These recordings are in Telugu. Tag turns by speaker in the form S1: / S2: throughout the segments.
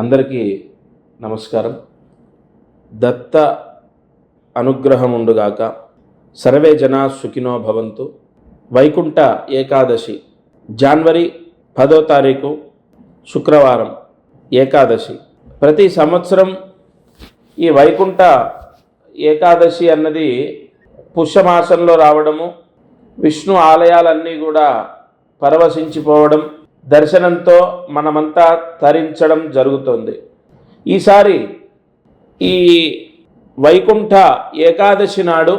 S1: అందరికీ నమస్కారం. దత్త అనుగ్రహం ఉండుగాక. సర్వే జనా సుఖినో భవంతు. వైకుంఠ ఏకాదశి జనవరి 10వ తారీఖు శుక్రవారం ఏకాదశి. ప్రతి సంవత్సరం ఈ వైకుంఠ ఏకాదశి అన్నది పుష్యమాసంలో రావడము, విష్ణు ఆలయాలన్నీ కూడా పరవశించిపోవడం, దర్శనంతో మనమంతా తరించడం జరుగుతుంది. ఈసారి ఈ వైకుంఠ ఏకాదశి నాడు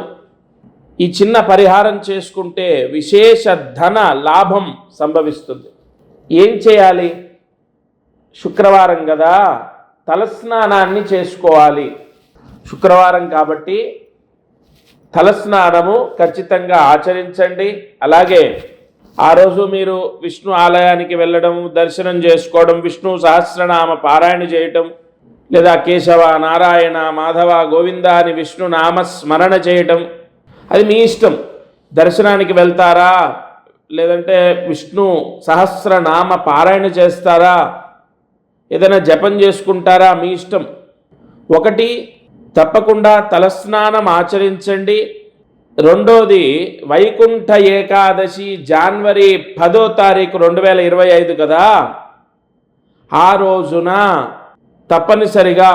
S1: ఈ చిన్న పరిహారం చేసుకుంటే విశేష ధన లాభం సంభవిస్తుంది. ఏం చేయాలి? శుక్రవారం కదా, తలస్నానాన్ని చేసుకోవాలి. శుక్రవారం కాబట్టి తలస్నానము ఖచ్చితంగా ఆచరించండి. అలాగే ఆ రోజు మీరు విష్ణు ఆలయానికి వెళ్ళడం, దర్శనం చేసుకోవడం, విష్ణు సహస్రనామ పారాయణ చేయటం, లేదా కేశవ, నారాయణ, మాధవ, గోవింద అని విష్ణు నామ స్మరణ చేయటం, అది మీ ఇష్టం. దర్శనానికి వెళ్తారా, లేదంటే విష్ణు సహస్రనామ పారాయణ చేస్తారా, ఏదైనా జపం చేసుకుంటారా, మీ ఇష్టం. ఒకటి, తప్పకుండా తలస్నానం ఆచరించండి. రెండోది, వైకుంఠ ఏకాదశి జనవరి 10వ తారీఖు 2025 కదా, ఆ రోజున తప్పనిసరిగా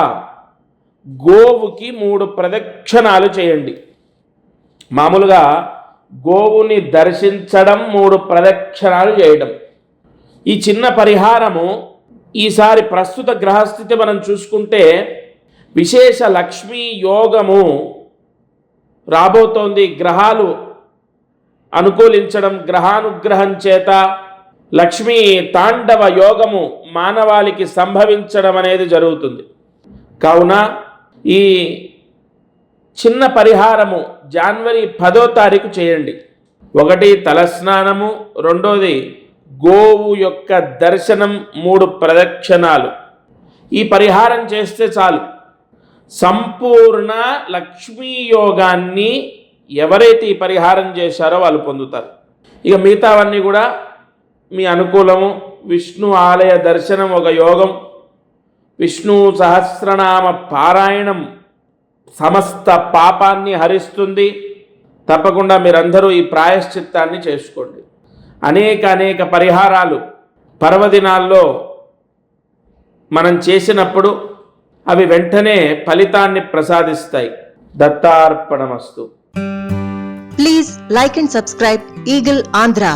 S1: గోవుకి 3 ప్రదక్షిణాలు చేయండి. మామూలుగా గోవుని దర్శించడం, 3 ప్రదక్షిణాలు చేయడం. ఈ చిన్న పరిహారము ఈసారి ప్రస్తుత గ్రహస్థితి మనం చూసుకుంటే విశేష లక్ష్మీ యోగము రాబోతోంది. గ్రహాలు అనుకూలించడం, గ్రహానుగ్రహం చేత లక్ష్మీ తాండవ యోగము మానవాళికి సంభవించడం అనేది జరుగుతుంది. కావున ఈ చిన్న పరిహారము జనవరి 10వ తారీఖు చేయండి. ఒకటి, తలస్నానము. రెండోది, గోవు యొక్క దర్శనం, 3 ప్రదక్షిణాలు. ఈ పరిహారం చేస్తే చాలు, సంపూర్ణ లక్ష్మీ యోగాన్ని ఎవరైతే ఈ పరిహారం చేశారో వాళ్ళు పొందుతారు. ఇక మిగతావన్నీ కూడా మీ అనుకూలము. విష్ణు ఆలయ దర్శనం ఒక యోగం, విష్ణు సహస్రనామ పారాయణం సమస్త పాపాన్ని హరిస్తుంది. తప్పకుండా మీరందరూ ఈ ప్రాయశ్చిత్తాన్ని చేసుకోండి. అనేక పరిహారాలు పర్వదినాల్లో మనం చేసినప్పుడు అవి వెంటనే ఫలితాన్ని ప్రసాదిస్తాయి. దత్తార్పణమస్తు.
S2: Please like and subscribe Eagle Andhra.